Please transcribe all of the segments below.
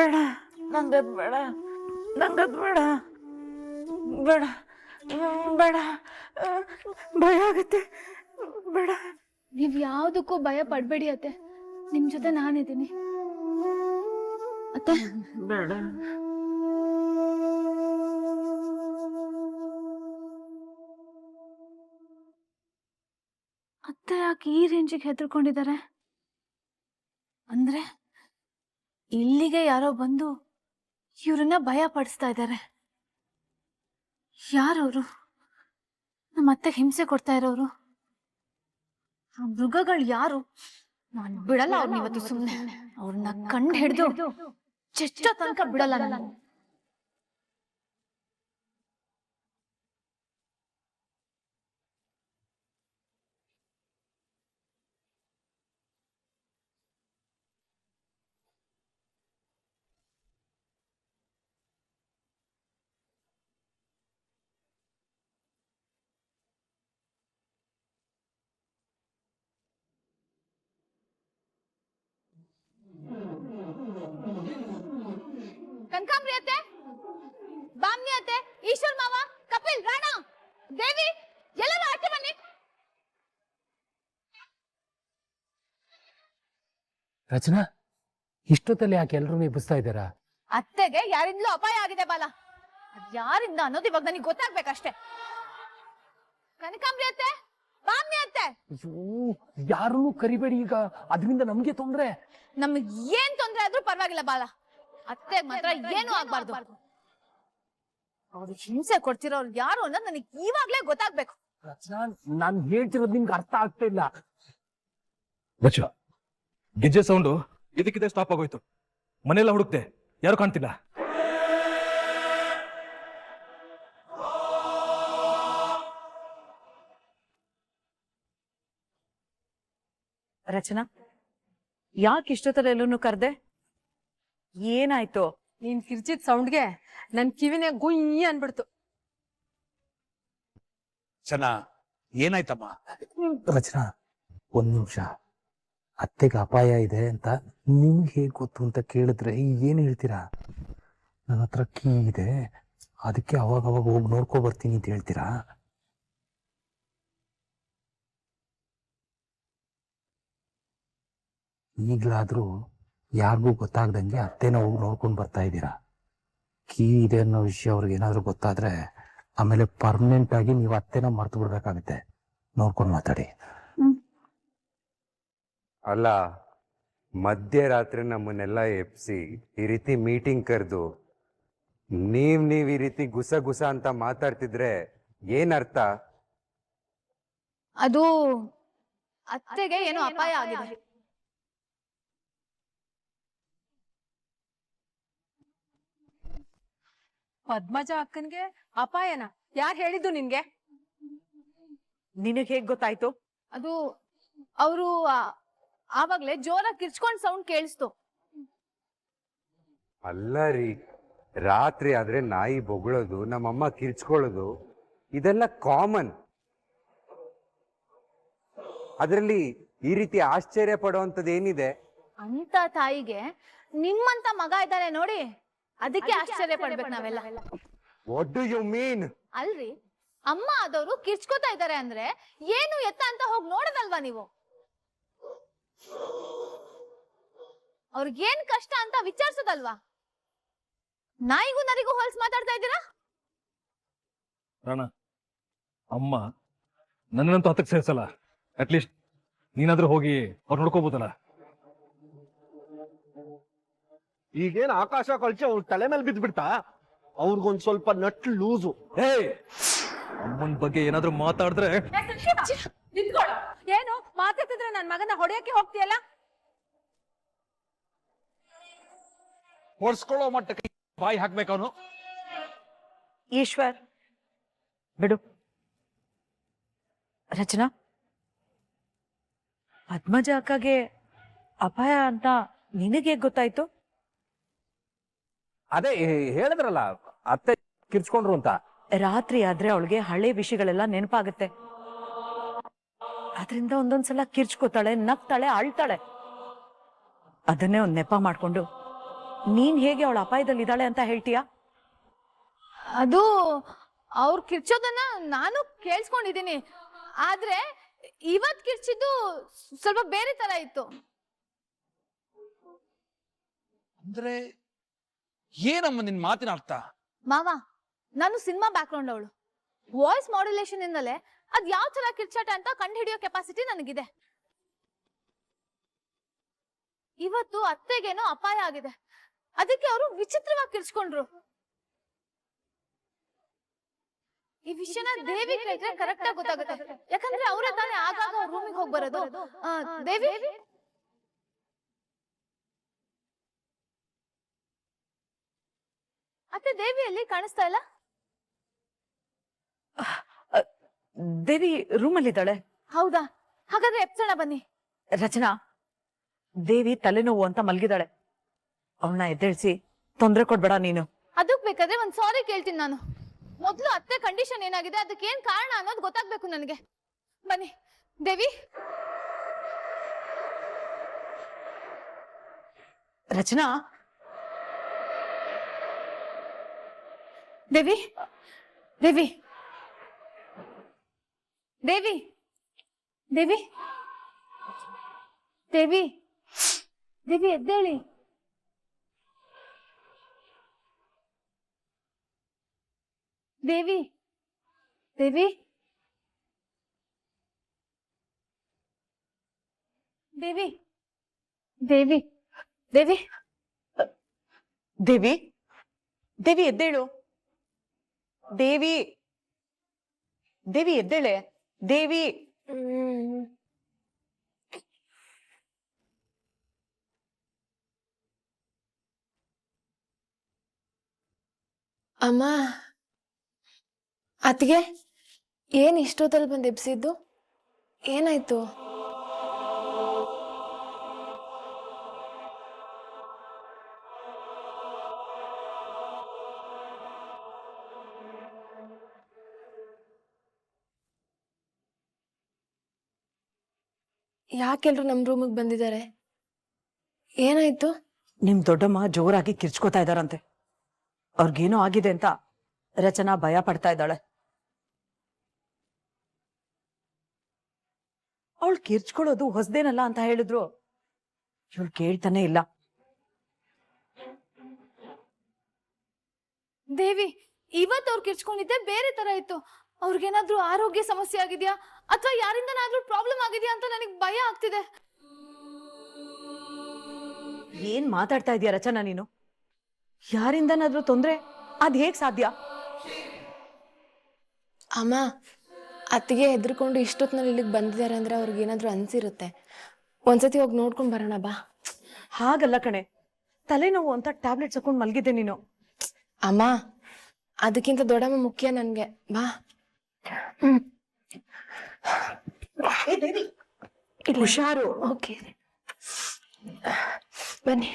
ಬೇಡ, ನಂಗದ್ ಬೇಡ, ನಂಗದ್ ಬೇಡ, ಬೇಡ, ಬೇಡ, ಭಯ ಆಗುತ್ತೆ, ಬೇಡ. ನೀವ್ ಯಾವ್ದಕ್ಕೂ ಭಯ ಪಡ್ಬೇಡಿ ಅತ್ತೆ, ನಿಮ್ ಜೊತೆ ನಾನಿದ್ದೀನಿ ಅತ್ತೆ. ಬೇಡ. ಅತ್ತೆ ಯಾಕೆ ಈ ರೇಂಜಿಗೆ ಹೆದರ್ಕೊಂಡಿದ್ದಾರೆ? ಅಂದ್ರೆ ಇಲ್ಲಿಗೆ ಯಾರೋ ಬಂದು ಇವ್ರನ್ನ ಭಯ ಪಡಿಸ್ತಾ ಇದ್ದಾರೆ. ಯಾರವರು? ನಮ್ಮ ಅತ್ತೆ ಹಿಂಸೆ ಕೊಡ್ತಾ ಇರೋರು ಆ ಮೃಗಗಳು ಯಾರು? ನಾನ್ ಬಿಡಲ್ಲ ಅವ್ರನ್ನ ಇವತ್ತು ಸುಮ್ನೆ. ಅವ್ರನ್ನ ಕಂಡು ಹಿಡ್ದು ಚೆಚ್ಚೋ ತನಕ ಬಿಡಲ್ಲ ನಾನು. ಕನಕಾಂಬರಿ ಅತ್ತೆ, ಬಾಮ್ನಿ ಅತ್ತೆ, ಈಶ್ವರ್ ಮಾವ, ಕಪಿಲ್, ರಾಣಾ, ದೇವಿ, ಎಲ್ಲರೂ ಆಚೆ ಬನ್ನಿ. ರಚನಾ, ಇಷ್ಟೊತ್ತಲ್ಲಿ ಯಾಕೆ ಎಲ್ರೂ ಎಬ್ಬಿಸ್ತಾ ಇದ್ದಾರಾ? ಅತ್ತೆಗೆ ಯಾರಿಂದಲೂ ಅಪಾಯ ಆಗಿದೆ ಬಾಲ. ಅದ್ ಯಾರಿಂದ ಅನ್ನೋದು ಇವಾಗ ನನಗೆ ಗೊತ್ತಾಗ್ಬೇಕಷ್ಟೇ. ಕನಕಾಂಬರಿ ಅತ್ತೆ, ಬಾಮ್ನಿ ಅತ್ತೆ. ಯಾರನ್ನೂ ಕರಿಬೇಡಿ, ಈಗ ಅದರಿಂದ ನಮ್ಗೆ ತೊಂದ್ರೆ. ನಮಗ್ ಏನ್ ತೊಂದ್ರೆ ಆದ್ರೂ ಪರವಾಗಿಲ್ಲ ಬಾಲ, ಅತ್ತೆ ಮಾತ್ರ ಏನು ಆಗ್ಬಾರ್ದು. ಅವ್ರು ಹಿಂಸೆ ಕೊಡ್ತಿರೋರು ಯಾರು ಅನ್ನೋದು ನನಗೆ ಇವಾಗ್ಲೇ ಗೊತ್ತಾಗ್ಬೇಕು. ರಚನಾ, ನಾನ್ ಹೇಳ್ತಿರೋದು ನಿಮ್ಗೆ ಅರ್ಥ ಆಗ್ತಾ ಇಲ್ಲ. ಬಚ್ಚ, ಗೆಜ್ಜೆ ಸೌಂಡು ಇದಕ್ಕಿದೆ ಸ್ಟಾಪ್ ಆಗೋಯ್ತು. ಮನೆಯೆಲ್ಲ ಹುಡುಕ್ತೆ, ಯಾರು ಕಾಣ್ತಿಲ್ಲ. ರಚನಾ, ಯಾಕೆ ಇಷ್ಟೊತ್ತರ ಎಲ್ಲೂ ಕರ್ದೆ? ಏನಾಯ್ತು? ನೀನ್ ಕಿರ್ಚಿದ್ ಸೌಂಡ್ಗೆ ನನ್ ಕಿವಿನೇ ಗುಯ್ಯಿ ಅನ್ಬಿಡ್ತು. ಚೆನ್ನ, ಏನಾಯ್ತಮ್ಮ? ರಚನಾ, ಒಂದ್ ನಿಮಿಷ. ಅತ್ತೆಗೆ ಅಪಾಯ ಇದೆ ಅಂತ ನಿಮ್ಗೆ ಹೇಗ್ ಗೊತ್ತು ಅಂತ ಕೇಳಿದ್ರೆ ಏನ್ ಹೇಳ್ತೀರಾ? ನನ್ನ ಹತ್ರ ಕೀ ಇದೆ, ಅದಕ್ಕೆ ಅವಾಗ ಅವಾಗ ಹೋಗಿ ನೋಡ್ಕೊ ಬರ್ತೀನಿ ಅಂತ ಹೇಳ್ತೀರಾ? ಈಗ್ಲಾದ್ರೂ ಯಾರಿಗೂ ಗೊತ್ತಾಗ್ದಂಗೆ ಅತ್ತೆನ ಹೋಗಿ ನೋಡ್ಕೊಂಡು ಬರ್ತಾ ಇದ್ದೀರಾ. ಕೀ ಇದೆ ಅನ್ನೋ ವಿಷಯ ಅವ್ರಿಗೆ ಏನಾದ್ರು ಗೊತ್ತಾದ್ರೆ ಆಮೇಲೆ ಪರ್ಮನೆಂಟ್ ಆಗಿ ನೀವು ಅತ್ತೆನ ಮರ್ತು ಬಿಡ್ಬೇಕಾಗತ್ತೆ. ನೋಡ್ಕೊಂಡು ಮಾತಾಡಿ. ಅಲ್ಲ, ಮಧ್ಯರಾತ್ರಿ ನಮ್ಮನ್ನೆಲ್ಲ ಎಪ್ಸಿ ಈ ರೀತಿ ಮೀಟಿಂಗ್ ಕರೆದು ನೀವ್ ಈ ರೀತಿ ಗುಸ ಗುಸ ಅಂತ ಮಾತಾಡ್ತಿದ್ರೆ ಏನ್ ಅರ್ಥ? ಅದು ಅತ್ತೆಗೆ ಏನೋ ಅಪಾಯ ಆಗಿದೆ. ಪದ್ಮಜ ಅಕ್ಕನ್ಗೆ ಅಪಾಯನ ಯಾರ್ ಹೇಳಿದ್ದು ನಿನ್ಗೆ? ನಿನಗ್ ಹೇಗ್ ಗೊತ್ತಾಯ್ತು? ಅದು ಅವರು ಆವಾಗ್ಲೇ ಜೋರಾಗಿ ಕಿರ್ಚ್ಕೊಂಡ್ ಸೌಂಡ್ ಕೇಳಿಸ್ತು. ಅಲ್ಲ ರೀ, ರಾತ್ರಿ ಆದ್ರೆ ನಾಯಿ ಬೊಗಳೋದು, ನಮ್ಮಮ್ಮ ಕಿರ್ಚ್ಕೊಳ್ಳೋದು ಇದೆಲ್ಲ ಕಾಮನ್. ಅದರಲ್ಲಿ ಈ ರೀತಿ ಆಶ್ಚರ್ಯ ಪಡುವಂಥದ್ದು ಏನಿದೆ? ಅಂತ ತಾಯಿಗೆ ನಿಮ್ಮಂತ ಮಗ ಇದ್ದಾನೆ ನೋಡಿ, ಅದಕ್ಕೆ ಆಶ್ಚರ್ಯ ಪಡ್ಬೇಕು ನಾವೆಲ್ಲ. What do you mean? ಅಲ್ರಿ, ಅಮ್ಮ ಆದವರು ಕಿರ್ಚ್ಕೋತಾ ಇದ್ದಾರೆ ಅಂದ್ರೆ ಏನು ಎತ್ತ ಅಂತ ಹೋಗಿ ನೋಡೋದಲ್ವಾ ನೀವು? ಅವ್ರಿಗೇನ್ ಕಷ್ಟ ಅಂತ ವಿಚಾರಿಸೋದಲ್ವಾ? ನಾಯಿಗೂ ನರಿಗೂ ಹೋಲ್ಸ್ ಮಾತಾಡ್ತಾ ಇದ್ದೀರಾ? ರಾಣ, ಅಮ್ಮ ನನ್ನಂತೂ ಹತ್ತಕ್ಕೆ ಸೇರ್ಸಲ್ಲ. ಅಟ್ಲೀಸ್ಟ್ ನೀನಾದ್ರೂ ಹೋಗಿ ಅವ್ರು ನೋಡ್ಕೋಬೋದಲ್ಲ. ಈಗೇನ್ ಆಕಾಶ ಕಳ್ಚಿ ಅವ್ರ ತಲೆ ಮೇಲೆ ಬಿದ್ದ್ಬಿಡ್ತಾ? ಅವ್ರಿಗೊಂದ್ ಸ್ವಲ್ಪ ನಟ್ ಲೂಸು. ಅಮ್ಮನ ಬಗ್ಗೆ ಏನಾದ್ರೂ ಮಾತಾಡಿದ್ರೆ ಏನು ಮಾತಾಡ್ತಿದ್ರೆ ನನ್ ಮಗನ ಹೊಡೆಯಕ್ಕೆ ಹೋಗ್ತೀಯಲ್ಲ? ಹೊಡ್ಸ್ಕೊಳ್ಳೋ ಮಟ್ಟಕ್ಕೆ ಬಾಯಿ ಹಾಕ್ಬೇಕು ಅವನು. ಈಶ್ವರ್, ಬಿಡು. ರಚನಾ, ಪದ್ಮಜ ಅಕ್ಕಗೆ ಅಪಾಯ ಅಂತ ನಿನಗೆ ಗೊತ್ತಾಯ್ತು? ಅದೇ ಹೇಳಿದ್ರಲ್ಲ, ಅತ್ತೆ ಕಿರ್ಚ್ಕೊಂಡ್ರು ಅಂತ. ರಾತ್ರಿ ಆದ್ರೆ ಅವಳಿಗೆ ಹಳೆ ವಿಷಯಗಳೆಲ್ಲ ನೆನಪಾಗುತ್ತೆ. ಅದರಿಂದ ಒಂದೊಂದ್ಸಲ ಕಿರ್ಚ್ಕೋತಾಳೆ, ನಗ್ತಾಳೆ, ಅಳ್ತಾಳೆ. ಅದನ್ನೇ ಒಂದ್ ನೆಪ ಮಾಡ್ಕೊಂಡು ನೀನ್ ಹೇಗೆ ಅವಳ ಅಪಾಯದಲ್ಲಿ ಇದ್ದಾಳೆ ಅಂತ ಹೇಳ್ತೀಯಾ? ಅದು ಅವ್ರು ಕಿರ್ಚೋದನ್ನ ನಾನು ಕೇಳಿಸ್ಕೊಂಡಿದ್ದೀನಿ. ಆದ್ರೆ ಇವತ್ ಕಿರ್ಚಿದ್ದು ಸ್ವಲ್ಪ ಬೇರೆ ತರ ಇತ್ತು. ಅಂದ್ರೆ ಏನಮ್ಮ ನಿನ್ ಮಾತಿನ ಅರ್ಥ? ಮಾವ, ನಾನು ಸಿನಿಮಾ ಬ್ಯಾಕ್ಗ್ರೌಂಡ್ ಅವಳು. ವಾಯ್ಸ್ ಮಾಡ್ಯುಲೇಷನ್ ಇಂದಲೇ ಅದ್ ಯಾವ ತರ ಕಿರ್ಚಾಟ ಅಂತ ಕಂಡು ಹಿಡಿಯೋ ಕೆಪಾಸಿಟಿ ನನಗಿದೆ. ಇವತ್ತು ಅತ್ತೆಗೇನೋ ಅಪಾಯ ಆಗಿದೆ, ಅದಕ್ಕೆ ಅವರು ವಿಚಿತ್ರವಾಗಿ ಕಿರ್ಚ್ಕೊಂಡ್ರು. ಈ ವಿಷಯನ ದೇವಿ ಕೇಳಿದ್ರೆ ಕರೆಕ್ಟ್ ಆಗಿ ಗೊತ್ತಾಗುತ್ತೆ, ಯಾಕಂದ್ರೆ ಅವರೇ ತಾನೇ ಆಗಾಗ ರೂಮಿಗೆ ಹೋಗಿ ಬರೋದು. ದೇವಿ, ಅತ್ತೆ ದೇವಿಯಲ್ಲಿ ಕಾಣಿಸ್ತಾ ಇಲ್ಲ. ದೇವಿ ರೂಮಲ್ಲಿದ್ದಾಳೆ. ಹೌದಾ? ಹಾಗಾದ್ರೆ ಎಪ್ಸೋಣ ಬನ್ನಿ. ರಚನಾ, ದೇವಿ ತಲೆನೋವು ಅಂತ ಮಲ್ಗಿದಾಳೆ. ಅವಳನ್ನ ಎದ್ದೇಳಿಸಿ ತೊಂದರೆ ಕೊಡ್ಬೇಡ ನೀನು. ಅದಕ್ ಬೇಕಾದ್ರೆ ಒಂದ್ ಸಾರಿ ಕೇಳ್ತೀನಿ ನಾನು. ಮೊದ್ಲು ಅತ್ತೆ ಕಂಡೀಷನ್ ಏನಾಗಿದೆ, ಅದಕ್ಕೆ ಏನ್ ಕಾರಣ ಅನ್ನೋದು ಗೊತ್ತಾಗ್ಬೇಕು ನನಗೆ. ಬನ್ನಿ ದೇವಿ. ರಚನಾ, ದೇವಿ, ದೇವಿ, ದೇವಿ, ದೇವಿ, ದೇವಿ, ದೇವಿ ಎದ್ದೇಳಿ. ದೇವಿ, ದೇವಿ, ದೇವಿ, ದೇವಿ, ದೇವಿ, ದೇವಿ, ದೇವಿ ಎದ್ದೇಳು. ದೇವಿ, ದೇವಿ ಎದ್ದೇಳೆ. ದೇವಿ. ಅಮ್ಮ, ಅತ್ತಿಗೆ ಏನ್ ಇಷ್ಟೊತ್ತಲ್ಲಿ ಬಂದು ಎಬ್ಸಿದ್ದು? ಏನಾಯ್ತು? ಯಾಕೆಲ್ರು ನಮ್ ರೂಮಿಗೆ ಬಂದಿದ್ದಾರೆ? ಏನಾಯ್ತು? ನಿಮ್ ದೊಡ್ಡಮ್ಮ ಜೋರಾಗಿ ಕಿರ್ಚ್ಕೋತಾ ಇದಾರಂತೆ. ಅವ್ರಿಗೇನೋ ಆಗಿದೆ ಅಂತ ರಚನಾ ಭಯ ಪಡ್ತಾ ಇದ್ದಾಳೆ. ಅವಳು ಕಿರ್ಚ್ಕೊಳ್ಳೋದು ಹೊಸದೇನಲ್ಲ ಅಂತ ಹೇಳಿದ್ರು. ಇವಳು ಕೇಳ್ತಾನೆ ಇಲ್ಲ. ದೇವಿ, ಇವತ್ತು ಅವ್ರು ಕಿರ್ಚ್ಕೊಂಡಿದ್ದೆ ಬೇರೆ ತರ ಇತ್ತು. ಅವ್ರಿಗೇನಾದ್ರೂ ಆರೋಗ್ಯ ಸಮಸ್ಯೆ ಆಗಿದ್ಯಾ ಅಥವಾ ಯಾರಿಂದನಾದ್ರೂ ಪ್ರಾಬ್ಲಮ್ ಆಗಿದ್ಯಾ ಅಂತ ನನಗೆ ಭಯ ಆಗ್ತಿದೆ. ಏನ್ ಮಾತಾಡ್ತಾ ಇದೀಯ ರಚನಾ ನೀನು? ಯಾರಿಂದನಾದ್ರೂ ತೊಂದ್ರೆ? ಅದ್ ಹೇಗ್ ಸಾಧ್ಯ? ಅಮ್ಮ, ಅತ್ತಿಗೆ ಹೆದರ್ಕೊಂಡು ಇಷ್ಟೊತ್ತಿನಲ್ಲಿ ಇಲ್ಲಿಗೆ ಬಂದಿದ್ದಾರೆ ಅಂದ್ರೆ ಅವ್ರಿಗೆ ಏನಾದ್ರೂ ಅನ್ಸಿರುತ್ತೆ. ಒಂದ್ಸತಿ ಹೋಗಿ ನೋಡ್ಕೊಂಡ್ ಬರೋಣ ಬಾ. ಹಾಗಲ್ಲ ಕಣೆ, ತಲೆನೋವು ಅಂತ ಟ್ಯಾಬ್ಲೆಟ್ಸ್ ಹಾಕೊಂಡ್ ಮಲ್ಗಿದ್ದೆ ನೀನು. ಅಮ್ಮ, ಅದಕ್ಕಿಂತ ದೊಡ್ಡಮ್ಮ ಮುಖ್ಯ ನನ್ಗೆ. ಬಾ. ಹುಷಾರು. ಓಕೆ, ಬನ್ನಿ.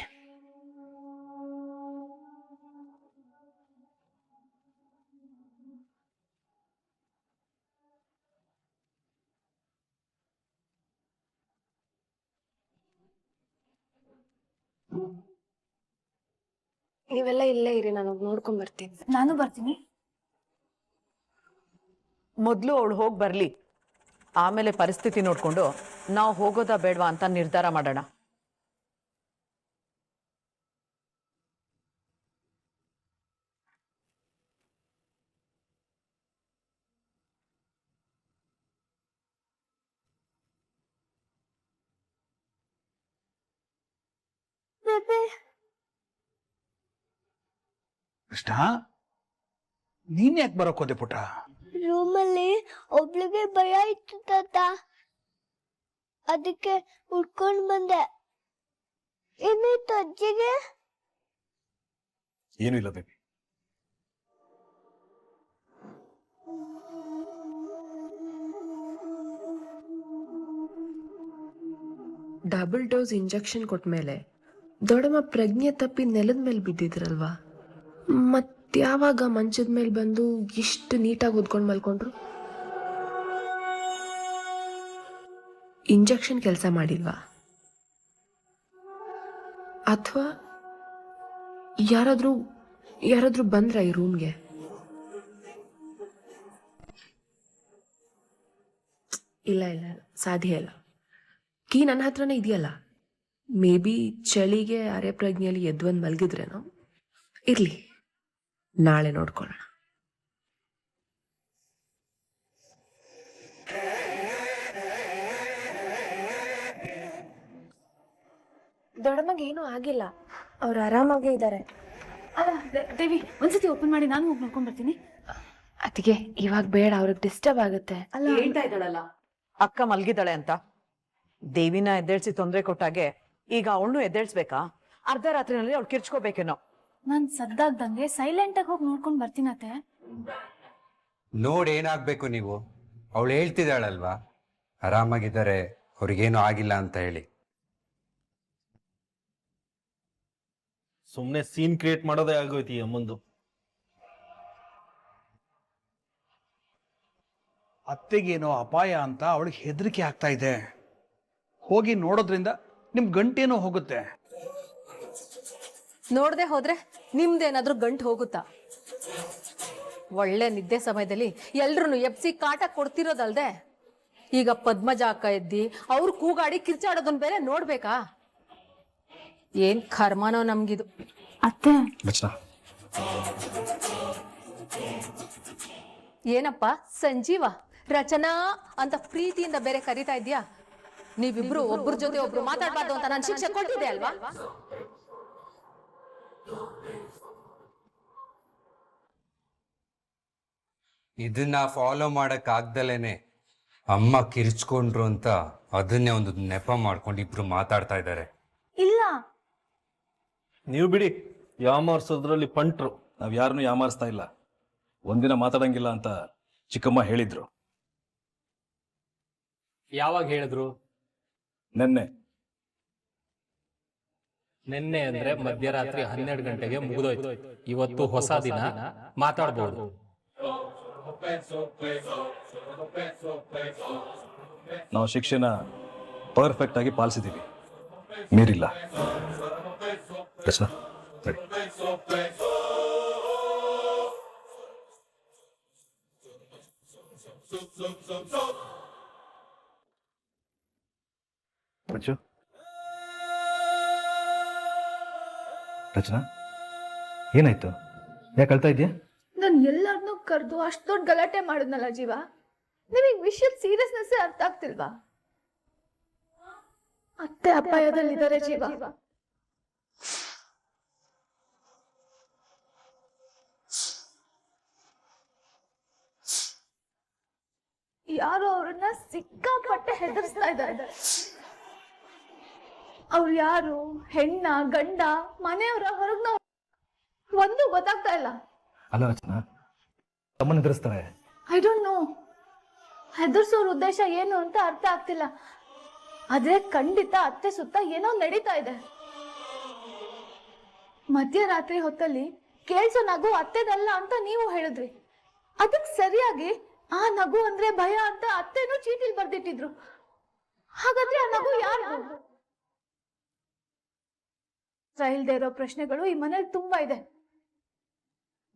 ನೀವೆಲ್ಲ ಇಲ್ಲೇ ಇರಿ, ನಾನು ನೋಡ್ಕೊಂಡ್ ಬರ್ತೀನಿ. ನಾನು ಬರ್ತೀನಿ. ಮೊದ್ಲು ಅವಳು ಹೋಗ್ ಬರ್ಲಿ, ಆಮೇಲೆ ಪರಿಸ್ಥಿತಿ ನೋಡ್ಕೊಂಡು ನಾವು ಹೋಗೋದಾ ಬೇಡವಾ ಅಂತ ನಿರ್ಧಾರ ಮಾಡೋಣ. ಕೃಷ್ಣ, ನೀನ್ ಯಾಕೆ ಬರೋಕ್ ಹೋದೆ ಪುಟ್ಟ? ರೂಮಲ್ಲಿ ಒಬ್ಳಿಗೆ ಭಯ ಇತ್ತು ತಾತ, ಅದಕ್ಕೆ ಉಟ್ಕೊಂಡ್ ಬಂದೆ. ಏನಾಯ್ತು ಅಜ್ಜಿಗೆ? ಏನೂ ಇಲ್ಲ ಬೇಬಿ. ಡಬಲ್ ಡೋಸ್ ಇಂಜೆಕ್ಷನ್ ಕೊಟ್ಮೇಲೆ ದೊಡ್ಡಮ್ಮ ಪ್ರಜ್ಞೆ ತಪ್ಪಿ ನೆಲದ ಮೇಲೆ ಬಿದ್ದಿದ್ರಲ್ವಾ, ಮತ್ಯಾವಾಗ ಮಂಚದ ಮೇಲೆ ಬಂದು ಇಷ್ಟು ನೀಟಾಗಿ ಹೊದ್ಕೊಂಡು ಮಲ್ಕೊಂಡ್ರು? ಇಂಜೆಕ್ಷನ್ ಕೆಲಸ ಮಾಡಿಲ್ವಾ ಅಥವಾ ಯಾರಾದ್ರೂ ಯಾರಾದ್ರೂ ಬಂದ್ರ ಈ ರೂಮ್ಗೆ? ಇಲ್ಲ ಇಲ್ಲ ಸಾಧ್ಯ ಇಲ್ಲ. ಕೀ ನನ್ನ ಹತ್ರನೇ ಇದೆಯಲ್ಲ. ಮೇ ಬಿ ಚಳಿಗೆ ಅರೆ ಪ್ರಜ್ಞೆಯಲ್ಲಿ ಎದ್ವಂದ್ ಮಲ್ಗಿದ್ರೇನೋ. ಇರ್ಲಿ, ನಾಳೆ ನೋಡ್ಕೊಳ್ಳೋಣ. ದೊಡ್ಡಮ್ಮಗೆ ಏನೂ ಆಗಿಲ್ಲ, ಅವ್ರು ಆರಾಮಾಗೇ ಇದ್ದಾರೆ. ಅಲ್ಲ ದೇವಿ, ಒಂದ್ಸತಿ ಓಪನ್ ಮಾಡಿ ನಾನು ಹೋಗಿ ನೋಡ್ಕೊಂಡ್ ಬರ್ತೀನಿ. ಅದಕ್ಕೆ ಇವಾಗ ಬೇಡ, ಅವ್ರಿಗೆ ಡಿಸ್ಟರ್ಬ್ ಆಗುತ್ತೆ. ಹೇಳ್ತಾ ಇದ್ದಾಳಲ್ಲ ಅಕ್ಕ ಮಲ್ಗಿದ್ದಾಳೆ ಅಂತ. ದೇವಿನ ಎದ್ದೇಳ್ಸಿ ತೊಂದರೆ ಕೊಟ್ಟಾಗೆ ಈಗ ಅವಳನ್ನು ಎದ್ದೇಳ್ಸ್ಬೇಕಾ? ಅರ್ಧ ರಾತ್ರಿನಲ್ಲಿ ಅವ್ಳು ಕಿರ್ಚ್ಕೋಬೇಕೇನೋ. ನಾನ್ ಸದ್ದಾಗ್ದಂಗೆ ಸೈಲೆಂಟ್ ಆಗಿ ಹೋಗಿ ನೋಡ್ಕೊಂಡ್ ಬರ್ತೀನತ್ತೆ. ನೋಡೇನಾಗ್ಬೇಕು ನೀವು? ಅವಳು ಹೇಳ್ತಿದ್ದಾಳಲ್ವಾ ಆರಾಮಾಗಿದ್ದಾರೆ, ಅವ್ರಿಗೇನು ಆಗಿಲ್ಲ ಅಂತ ಹೇಳಿ. ಸುಮ್ನೆ ಸೀನ್ ಕ್ರಿಯೇಟ್ ಮಾಡೋದೇ ಆಗೋಯ್ತು ಈ ಅಮ್ಮಂದು. ಅತ್ತೆಗೇನೋ ಅಪಾಯ ಅಂತ ಅವಳಿಗೆ ಹೆದರಿಕೆ ಆಗ್ತಾ ಇದೆ. ಹೋಗಿ ನೋಡೋದ್ರಿಂದ ನಿಮ್ ಗಂಟೇನೋ ಹೋಗುತ್ತೆ. ನೋಡದೆ ಹೋದ್ರೆ ನಿಮ್ದೇನಾದ್ರೂ ಗಂಟು ಹೋಗುತ್ತಾ? ಒಳ್ಳೆ ನಿದ್ದೆ ಸಮಯದಲ್ಲಿ ಎಲ್ರು ಎಪ್ಸಿ ಕಾಟ ಕೊಡ್ತಿರೋದಲ್ದೆ ಈಗ ಪದ್ಮಜ ಅಕ್ಕ ಎದ್ದಿ ಅವ್ರು ಕೂಗಾಡಿ ಕಿರ್ಚಾಡೋದನ್ ಬೇರೆ ನೋಡ್ಬೇಕಾ? ಏನ್ ಕರ್ಮನೋ ನಮ್ಗಿದು. ಅತ್ತೆ, ಏನಪ್ಪ ಸಂಜೀವ, ರಚನಾ ಅಂತ ಪ್ರೀತಿಯಿಂದ ಬೇರೆ ಕರಿತಾ ಇದ್ಯಾ? ನೀವಿಬ್ರು ಒಬ್ರ ಜೊತೆ ಒಬ್ರು ಮಾತಾಡ್ಬಾರ್ದು ಅಂತ ನಾನು ಶಿಕ್ಷೆ ಕೊಟ್ಟಿದ್ದೆ ಅಲ್ವಾ? ಇದನ್ನ ಫಾಲೋ ಮಾಡಕ್ ಆಗ್ದಲೇನೆ ಅಮ್ಮ ಕಿರ್ಚ್ಕೊಂಡ್ರು ಅಂತ ಅದನ್ನೇ ಒಂದು ನೆಪ ಮಾಡ್ಕೊಂಡು ಇಬ್ರು ಮಾತಾಡ್ತಾ ಇದ್ದಾರೆ. ಇಲ್ಲ ನೀವು ಬಿಡಿ, ಯಾಮಾರ್ಸೋದ್ರಲ್ಲಿ ಪಂಟ್ರು. ನಾವ್ ಯಾರನ್ನು ಯಾಮಾರಿಸ್ತಾ ಇಲ್ಲ. ಒಂದಿನ ಮಾತಾಡಂಗಿಲ್ಲ ಅಂತ ಚಿಕ್ಕಮ್ಮ ಹೇಳಿದ್ರು. ಯಾವಾಗ ಹೇಳಿದ್ರು? ನೆನ್ನೆ ಅಂದ್ರೆ ಮಧ್ಯರಾತ್ರಿ 12 ಗಂಟೆಗೆ ಮುಗಿದೋಯ್ತು. ಇವತ್ತು ಹೊಸ ದಿನ, ಮಾತಾಡ್ಬೋದು. ನಾವು ಶಿಕ್ಷೆನ ಪರ್ಫೆಕ್ಟ್ ಆಗಿ ಪಾಲಿಸಿದೀವಿ, ಮೀರಿಲ್ಲ. ರಚನಾ, ಸರಿ. ರಚು, ರಚನಾ ಏನಾಯ್ತು? ಯಾಕೆ ಅಳ್ತಾ ಇದೆಯಾ? ನಾನು ಎಲ್ಲರನ್ನೂ ಕರೆದು ಅಷ್ಟು ದೊಡ್ಡ ಗಲಾಟೆ ಮಾಡಿದ್ನಲ್ಲ ಜೀವ, ನಿಮಗೆ ವಿಷಯದ ಸೀರಿಯಸ್ನೆಸ್ ಅರ್ಥ ಆಗ್ತಿಲ್ವಾ? ಅತ್ತೆ ಅಪಾಯದಲ್ಲಿದ್ದಾರೆ ಜೀವ. ಯಾರು ಅವ್ರನ್ನ ಸಿಕ್ಕಾಪಟ್ಟೆ ಹೆದರ್ಸ್ತಾ ಇದ್ದಾರೆ. ಅವ್ರು ಯಾರು, ಹೆಣ್ಣ ಗಂಡ, ಮನೆಯವರ ಹೊರಗ್ನ ಒಂದು ಗೊತ್ತಾಗ್ತಾ ಇಲ್ಲ. ಅಲ್ಲ ರಚನಾ, ತಮ್ಮನ್ನ ಎದುರಿಸ್ತಾರೆ. ಐ ಡೋಂಟ್ ನೋ, ಹೆದರ್ಸೋರ್ ಉದ್ದೇಶ ಏನು ಅಂತ ಅರ್ಥ ಆಗ್ತಿಲ್ಲ. ಆದ್ರೆ ಖಂಡಿತ ಅತ್ತೆ ಸುತ್ತ ಏನೋ ನಡೀತಾ ಇದೆ. ಮಧ್ಯರಾತ್ರಿ ಹೊತ್ತಲ್ಲಿ ಕೇಳ್ಸೋ ನಗು ಅತ್ತೆದಲ್ಲ ಅಂತ ನೀವು ಹೇಳಿದ್ರಿ. ಅದಕ್ ಸರಿಯಾಗಿ ಆ ನಗು ಅಂದ್ರೆ ಭಯ ಅಂತ ಅತ್ತೆನೂ ಚೀಟಿಲ್ ಬರ್ದಿಟ್ಟಿದ್ರು. ಹಾಗಾದ್ರೆ ಆ ನಗು ಯಾರು? ಇಲ್ದೇ ಇರೋ ಪ್ರಶ್ನೆಗಳು ಈ ಮನೇಲಿ ತುಂಬಾ ಇದೆ.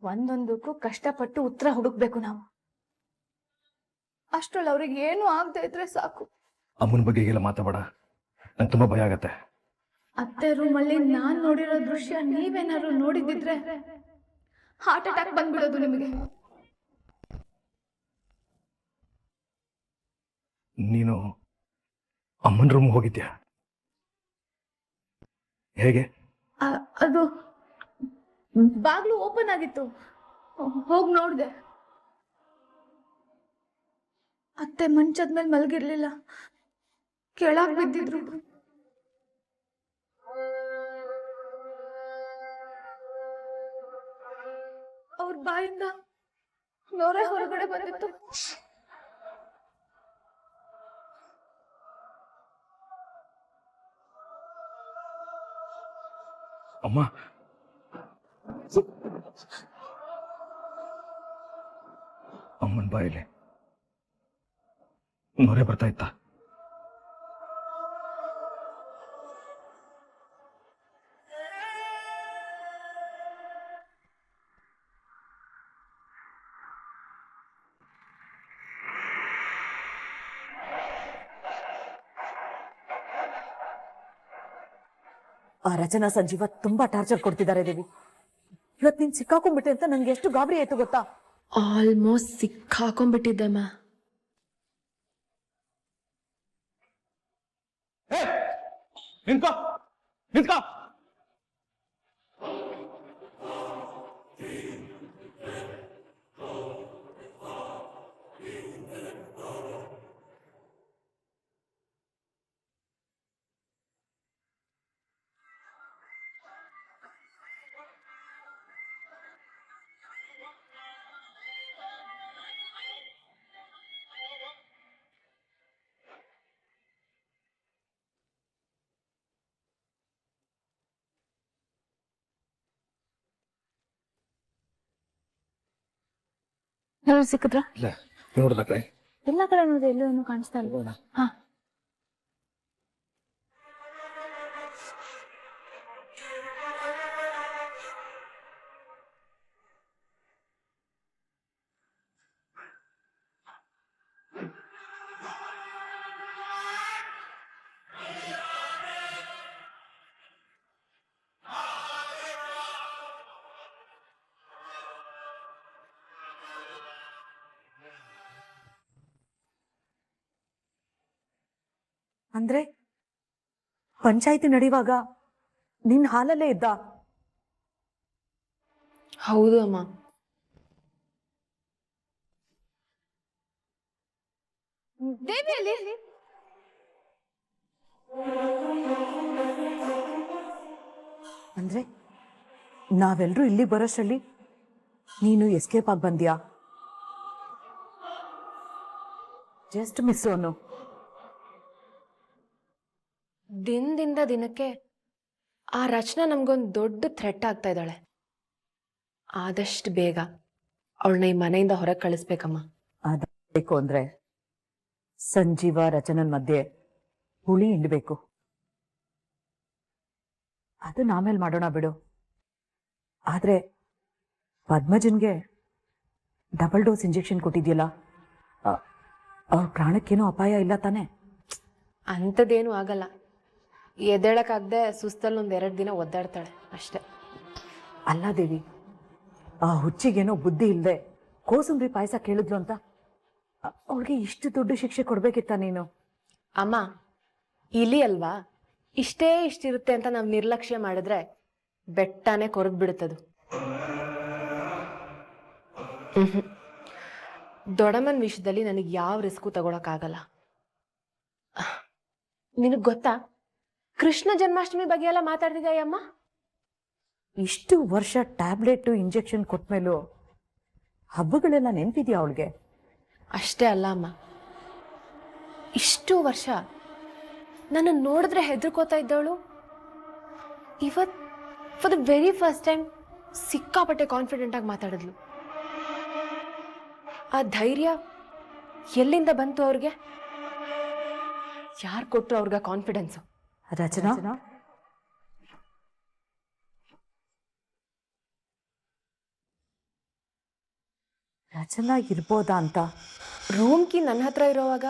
ಒಂದೊಂದಕ್ಕೂ ಕಷ್ಟಪಟ್ಟು ಉತ್ತರ ಹುಡುಕ್ಬೇಕು ನಾವು. ಅಷ್ಟ್ರಲ್ಲಿ ಅವ್ರಿಗೆ ಏನು ಆಗದೆ ಇದ್ರೆ ಸಾಕು. ಅಮ್ಮನ ಬಗ್ಗೆ ಹೀಗೆಲ್ಲ ಮಾತಾಡ, ನಂಗೆ ತುಂಬಾ ಭಯ ಆಗತ್ತೆ. ಅತ್ತೆ ರೂಮಲ್ಲಿ ನಾನ್ ನೋಡಿರೋ ದೃಶ್ಯ ನೀವೇನಾದ್ರು ನೋಡಿದಿದ್ರೆ ಹಾರ್ಟ್ ಅಟ್ಯಾಕ್ ಬಂದ್ಬಿಡೋದು ನಿಮಗೆ. ನೀನು ಅಮ್ಮನ ರೂಮ್ ಹೋಗಿದ್ಯಾ? ಹೇಗೆ? ಅದು ಬಾಗ್ಲು ಓಪನ್ ಆಗಿತ್ತು, ಹೋಗ್ ನೋಡ್ದೆ. ಅತ್ತೆ ಮಂಚದ ಮೇಲೆ ಮಲಗಿರ್ಲಿಲ್ಲ, ಕೆಳಗ್ ಬಿದ್ದಿದ್ರು. ಅವ್ರ ಬಾಯಿಂದ ನೊರೆ ಹೊರಗಡೆ ಬಂದಿತ್ತು. ಅಮ್ಮ, ಅಮ್ಮನ ಬಾಯಲ್ಲಿ ನೊರೆ ಬರ್ತಾ ಇತ್ತ? ಆ ರಚನಾ ಸಂಜೀವ ತುಂಬಾ ಟಾರ್ಚರ್ ಕೊಡ್ತಿದ್ದಾರೆ ದೇವಿ. ಇವತ್ತು ನೀನ್ ಸಿಕ್ಕಾಕೊಂಡ್ಬಿಟ್ಟೆ ಅಂತ ನನ್ಗೆ ಎಷ್ಟು ಗಾಬರಿ ಆಯ್ತು ಗೊತ್ತಾ? ಆಲ್ಮೋಸ್ಟ್ ಸಿಕ್ಕಾಕೊಂಡ್ಬಿಟ್ಟಿದ್ದಮ್ಮ. ನಿಂತ್ಕೋ ನಿಂತ್ಕೋ. ಎಲ್ಲರೂ ಸಿಕ್ಕಿದ್ರ? ಇಲ್ಲ ನೋಡ್ದ ಕಡೆ ಎಲ್ಲ ಕಡೆ ನೋಡಿದೆ, ಎಲ್ಲೂ ಏನು ಕಾಣಿಸ್ತಾ ಇಲ್ಲ. ಹಾ ಅಂದ್ರೆ ಪಂಚಾಯಿತಿ ನಡೆಯುವಾಗ ನಿನ್ ಹಾಲಲ್ಲೇ ಇದ್ದ? ಹೌದು ಅಮ್ಮ. ದೇವಿಯಲ್ಲಿ ಅಂದ್ರೆ ನಾವೆಲ್ಲರೂ ಇಲ್ಲಿ ಬರೋಷ್ಟರಲ್ಲಿ ನೀನು ಎಸ್ಕೇಪ್ ಆಗಿ ಬಂದ್ಯಾ? ಜಸ್ಟ್ ಮಿಸ್ ಅವನು. ದಿನದಿಂದ ದಿನಕ್ಕೆ ಆ ರಚನಾ ನಮ್ಗೊಂದು ದೊಡ್ಡ ಥ್ರೆಟ್ ಆಗ್ತಾ ಇದ್ದಾಳೆ. ಆದಷ್ಟು ಬೇಗ ಅವಳನ್ನ ಈ ಮನೆಯಿಂದ ಹೊರಗೆ ಕಳಿಸ್ಬೇಕಮ್ಮ. ಬೇಕು ಅಂದ್ರೆ ಸಂಜೀವ ರಚನನ್ ಮಧ್ಯೆ ಹುಳಿ ಹಿಂಡ್ಬೇಕು. ಅದನ್ನ ಆಮೇಲೆ ಮಾಡೋಣ ಬಿಡು. ಆದ್ರೆ ಪದ್ಮಜನ್ಗೆ ಡಬಲ್ ಡೋಸ್ ಇಂಜೆಕ್ಷನ್ ಕೊಟ್ಟಿದ್ಯಲ್ಲ, ಅವ್ರ ಪ್ರಾಣಕ್ಕೇನೋ ಅಪಾಯ ಇಲ್ಲ ತಾನೆ? ಅಂಥದ್ದೇನೂ ಆಗಲ್ಲ. ಎದ್ದೇಳಕ್ಕಾಗದೆ ಸುಸ್ತಲ್ಲಿ 1-2 ದಿನ ಒದ್ದಾಡ್ತಾಳೆ ಅಷ್ಟೆ. ಅಲ್ಲ ದೇವಿ, ಆ ಹುಚ್ಚಿಗೇನೋ ಬುದ್ಧಿ ಇಲ್ಲದೆ ಕೋಸಂಬರಿ ಪಾಯಸ ಕೇಳಿದ್ಲು ಅಂತ ಅವಳಿಗೆ ಇಷ್ಟು ದೊಡ್ಡ ಶಿಕ್ಷೆ ಕೊಡ್ಬೇಕಿತ್ತ ನೀನು? ಅಮ್ಮ, ಇಲಿ ಅಲ್ವಾ, ಇಷ್ಟಿರುತ್ತೆ ಅಂತ ನಾವು ನಿರ್ಲಕ್ಷ್ಯ ಮಾಡಿದ್ರೆ ಬೆಟ್ಟನೇ ಕೊರಗ್ ಬಿಡುತ್ತದು. ದೊಡಮನ್ ವಿಷಯದಲ್ಲಿ ನನಗೆ ಯಾವ ರಿಸ್ಕು ತಗೊಳಕ್ಕಾಗಲ್ಲ. ನಿನಗೆ ಗೊತ್ತಾ, ಕೃಷ್ಣ ಜನ್ಮಾಷ್ಟಮಿ ಬಗ್ಗೆ ಎಲ್ಲ ಮಾತಾಡ್ತಿದ್ದಾಯಮ್ಮ? ಇಷ್ಟು ವರ್ಷ ಟ್ಯಾಬ್ಲೆಟ್ ಇಂಜೆಕ್ಷನ್ ಕೊಟ್ಮೇಲೂ ಹಬ್ಬಗಳೆಲ್ಲ ನೆನಪಿದ್ಯಾ ಅವಳಿಗೆ? ಅಷ್ಟೇ ಅಲ್ಲ ಅಮ್ಮ, ಇಷ್ಟು ವರ್ಷ ನನ್ನ ನೋಡಿದ್ರೆ ಹೆದರ್ಕೋತಾ ಇದ್ದವಳು ಇವತ್ತು for the very first time ಸಿಕ್ಕಾಪಟ್ಟೆ ಕಾನ್ಫಿಡೆಂಟ್ ಆಗಿ ಮಾತಾಡಿದ್ಲು. ಆ ಧೈರ್ಯ ಎಲ್ಲಿಂದ ಬಂತು ಅವ್ರಿಗೆ? ಯಾರು ಕೊಟ್ರು ಅವ್ರಿಗೆ ಕಾನ್ಫಿಡೆನ್ಸು? ರಚನಾ, ರಚನಾ ಇರ್ಬೋದಾ ಅಂತ? ರೂಮ್ ಕೀ ನನ್ನ ಹತ್ರ ಇರೋವಾಗ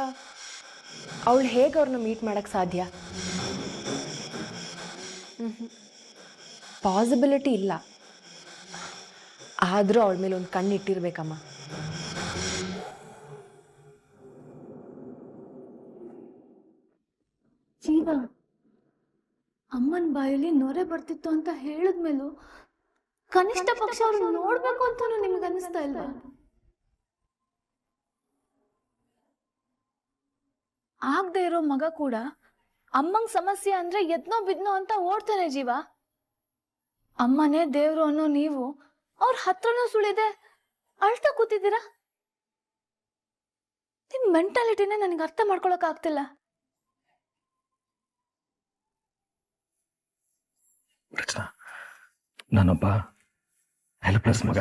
ಅವಳು ಹೇಗೆ ಅವ್ರನ್ನ ಮೀಟ್ ಮಾಡಕ್ ಸಾಧ್ಯ? ಪಾಸಿಬಿಲಿಟಿ ಇಲ್ಲ. ಆದರೂ ಅವಳ ಮೇಲೆ ಒಂದು ಕಣ್ಣಿಟ್ಟಿರ್ಬೇಕಮ್ಮ. ಜೀವ ಅಮ್ಮನ ಬಾಯಲ್ಲಿ ನೊರೆ ಬರ್ತಿತ್ತು ಅಂತ ಹೇಳಿದ್ಮೇಲೂ ಕನಿಷ್ಠ ಪಕ್ಷ ಅವ್ರು ನೋಡ್ಬೇಕು ಅಂತಾನು ನಿಮ್ಗೆ ಅನಿಸ್ತಾ ಇಲ್ವಾ? ಆಗದೆ ಇರೋ ಮಗ ಕೂಡ ಅಮ್ಮಂಗ್ ಸಮಸ್ಯೆ ಅಂದ್ರೆ ಎದ್ನೋ ಬಿದ್ನೋ ಅಂತ ಓಡ್ತಾನೆ ಜೀವ. ಅಮ್ಮನೇ ದೇವ್ರು ಅನ್ನೋ ನೀವು ಅವ್ರ ಹತ್ರನೂ ಸುಳಿದೆ ಅಳ್ತಾ ಕೂತಿದ್ದೀರಾ. ನಿಮ್ ಮೆಂಟಾಲಿಟಿನೇ ನನಗೆ ಅರ್ಥ ಮಾಡ್ಕೊಳಕ್ ಆಗ್ತಿಲ್ಲ. ರಚನಾ, ನಾನೊಬ್ಬ ಹೆಲ್ಪ್ಲೆಸ್ ಮಗ.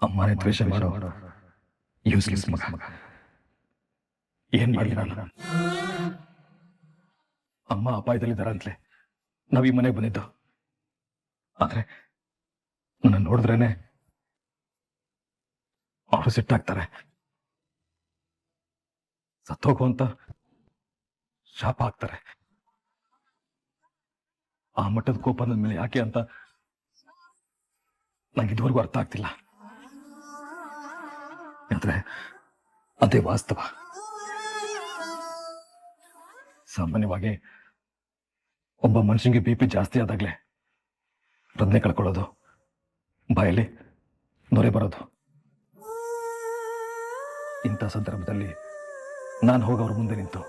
ಅಮ್ಮನೇ ದ್ವೇಷ ಮಾಡೋ ಯೂಸ್ಲೆಸ್ ಮಗ. ಏನ್ ಮಾಡಿದ ನಾನು? ಅಮ್ಮ ಅಪಾಯದಲ್ಲಿದ್ದಾರಂತಲೇ ನಾವ್ ಈ ಮನೆಗೆ ಬಂದಿದ್ದು. ಆದ್ರೆ ನನ್ನ ನೋಡಿದ್ರೇನೆ ಅವರು ಸಿಟ್ಟಾಗ್ತಾರೆ. ಸತ್ತೋಗು ಅಂತ ಶಾಪ ಹಾಕ್ತಾರೆ. ಆ ಮಟ್ಟದ ಕೋಪ ನನ್ನ ಮೇಲೆ ಯಾಕೆ ಅಂತ ನಂಗೆ ಇದುವರೆಗೂ ಅರ್ಥ ಆಗ್ತಿಲ್ಲ. ಆದ್ರೆ ಅದೇ ವಾಸ್ತವ. ಸಾಮಾನ್ಯವಾಗಿ ಒಬ್ಬ ಮನುಷ್ಯನಿಗೆ BP ಜಾಸ್ತಿ ಆದಾಗ್ಲೇ ಪ್ರಜ್ಞೆ ಕಳ್ಕೊಳ್ಳೋದು, ಬಾಯಲ್ಲಿ ನೊರೆ ಬರೋದು. ಇಂಥ ಸಂದರ್ಭದಲ್ಲಿ ನಾನು ಹೋಗಿ ಅವ್ರ ಮುಂದೆ ನಿಂತು